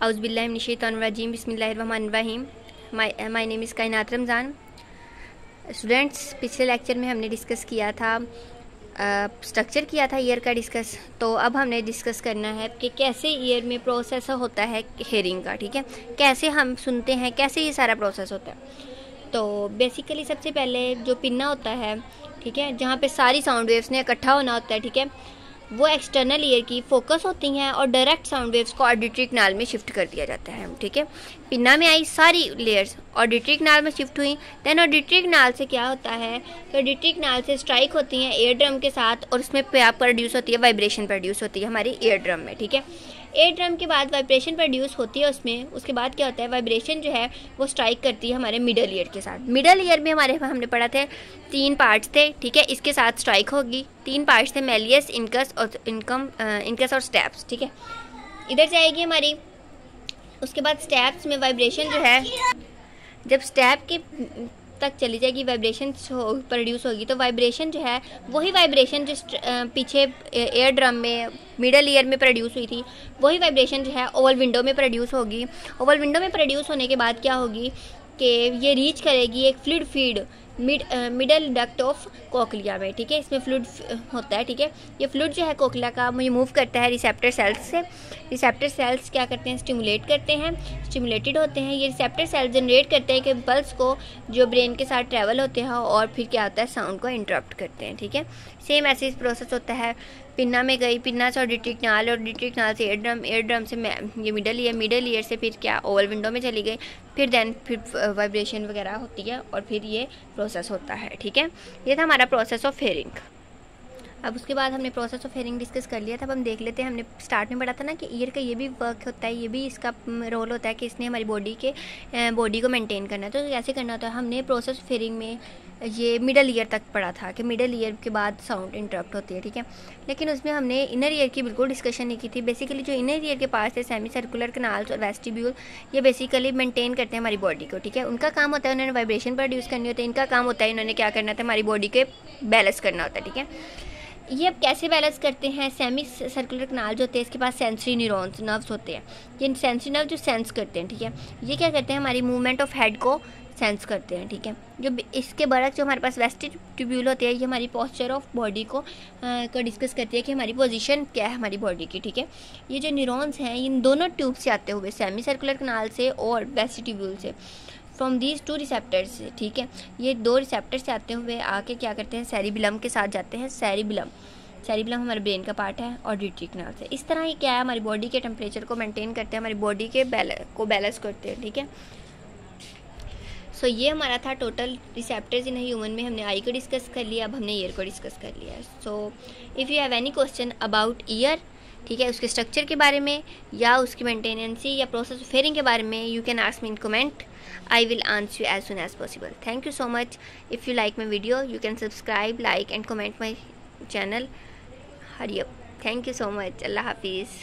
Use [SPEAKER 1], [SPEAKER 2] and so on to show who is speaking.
[SPEAKER 1] औज़ुबिल्लाहि मिनश्शैतानिर्रजीम बिस्मिल्लाहिर्रहमानिर्रहीम। My name is कायनात Ramzan. Students, पिछले लेक्चर में हमने डिस्कस किया था, स्ट्रक्चर किया था ईयर का डिस्कस। तो अब हमने डिस्कस करना है कि कैसे ईयर में प्रोसेस होता है हेयरिंग का। ठीक है, कैसे हम सुनते हैं, कैसे ये सारा प्रोसेस होता है। तो बेसिकली सबसे पहले जो पिन्ना होता है, ठीक है, जहाँ पे सारी साउंड वेव्स ने इकट्ठा होना होता है, ठीक है, वो एक्सटर्नल ईयर की फोकस होती हैं और डायरेक्ट साउंड वेव्स को ऑडिटरी कनाल में शिफ्ट कर दिया जाता है। ठीक है, पिन्ना में आई सारी लेयर्स ऑडिटरी कनाल में शिफ्ट हुई। देन ऑडिटरी कनाल से क्या होता है कि ऑडिटरी कनाल से स्ट्राइक होती हैं एयर ड्रम के साथ और उसमें प्रोड्यूस होती है, वाइब्रेशन प्रोड्यूस होती है हमारी एयर ड्रम में। ठीक है, एयर ड्रम के बाद वाइब्रेशन प्रोड्यूस होती है उसमें। उसके बाद क्या होता है, वाइब्रेशन जो है वो स्ट्राइक करती है हमारे मिडल ईयर के साथ। मिडल ईयर में हमने पढ़ा थे 3 पार्ट्स थे। ठीक है, इसके साथ स्ट्राइक होगी। 3 पार्ट्स थे, मेलियस, इनकस और स्टेप्स। ठीक है, इधर जाएगी हमारी। उसके बाद स्टेप्स में वाइब्रेशन जो है, जब स्टेप के तक चली जाएगी वाइब्रेशन प्रोड्यूस होगी, तो वाइब्रेशन जो है वही वाइब्रेशन जो पीछे एयर ड्रम में मिडल ईयर में प्रोड्यूस हुई थी, वही वाइब्रेशन जो है ओवल विंडो में प्रोड्यूस होगी। ओवल विंडो में प्रोड्यूस होने के बाद क्या होगी कि ये रीच करेगी एक fluid feed middle duct of cochlea में। ठीक है, इसमें फ्लूइड होता है। ठीक है, ये फ्लूइड जो है कोकलिया का मूव करता है रिसेप्टर सेल्स से। रिसेप्टर सेल्स क्या करते हैं, स्टिमुलेट करते हैं, स्टिमुलेटेड होते हैं। ये रिसेप्टर सेल्स जनरेट करते हैं कि इम्पल्स को जो ब्रेन के साथ ट्रैवल होते हैं और फिर क्या होता है, साउंड को इंटरप्ट करते हैं। ठीक है, सेम ऐसे प्रोसेस होता है। पिन्ना में गई, पिन्ना से ऑडिटरी कनाल, ऑडिटरी कनाल से एयर ड्रम से ये मिडल ईयर से फिर क्या ओवल विंडो में चली गई, फिर वाइब्रेशन वगैरह होती है और फिर ये प्रोसेस होता है। ठीक है, ये था हमारा प्रोसेस ऑफ हेयरिंग। अब उसके बाद हमने प्रोसेस ऑफ हेयरिंग डिस्कस कर लिया था। अब हम देख लेते हैं, हमने स्टार्ट में पढ़ा था ना कि ईयर का ये भी वर्क होता है, ये भी इसका रोल होता है कि इसने हमारी बॉडी को मेंटेन करना है। तो कैसे करना होता है, हमने प्रोसेस ऑफ हेयरिंग में ये मिडल ईयर तक पढ़ा था कि मिडल ईयर के बाद साउंड इंटरप्ट होती है। ठीक है, लेकिन उसमें हमने इनर ईयर की बिल्कुल डिस्कशन नहीं की थी। बेसिकली जो इनर ईयर के पास है, सेमी सर्कुलर कनाल्स और वेस्टिब्यूल, ये बेसिकली मेंटेन करते हैं हमारी बॉडी को। ठीक है, उनका काम होता है, उन्होंने वाइब्रेशन प्रोड्यूस करनी होती है। इनका काम होता है, इन्होंने क्या करना था, हमारी बॉडी के बैलेंस करना होता है। ठीक है, ये अब कैसे बैलेंस करते हैं, सेमी सर्कुलर कनाल जो होते हैं इसके पास सेंसरी न्यूरॉन्स नर्व्स होते हैं। ये सेंसरी नर्व जो सेंस करते हैं, ठीक है, ये क्या करते हैं, हमारी मूवमेंट ऑफ हेड को सेंस करते हैं। ठीक है, जो इसके बरक जो हमारे पास वेस्टिब्यूल होती है, ये हमारी पोस्चर ऑफ बॉडी को डिस्कस करती है कि हमारी पोजीशन क्या है हमारी बॉडी की। ठीक है, ये जो न्यूरॉन्स हैं इन दोनों ट्यूब से आते हुए, सेमी सर्कुलर कनाल से और वेस्टिब्यूल से, फ्रॉम दीज 2 रिसेप्टर्स। ठीक है, ये 2 रिसेप्टर से आते हुए आके क्या करते हैं, सेरिबेलम के साथ जाते हैं। सेरिबेलम हमारे ब्रेन का पार्ट है ऑडिटरी कनाल से। इस तरह ये क्या है, हमारी बॉडी के टेम्परेचर को मेंटेन करते हैं, हमारी बॉडी के बैलेंस करते हैं। ठीक है, सो ये हमारा था टोटल रिसेप्टर्स इन ह्यूमन में। हमने आई को डिस्कस कर लिया, अब हमने ईयर को डिस्कस कर लिया। So if you have any question about year, ठीक है, उसके स्ट्रक्चर के बारे में या उसकी मेंटेनेंसी या प्रोसेस ऑफ हेयरिंग के बारे में, you can ask me in comment. I will answer you as soon as possible. Thank you so much. If you like my video, you can subscribe, like and comment my channel. Hurry up. Thank you so much. Allah Hafiz.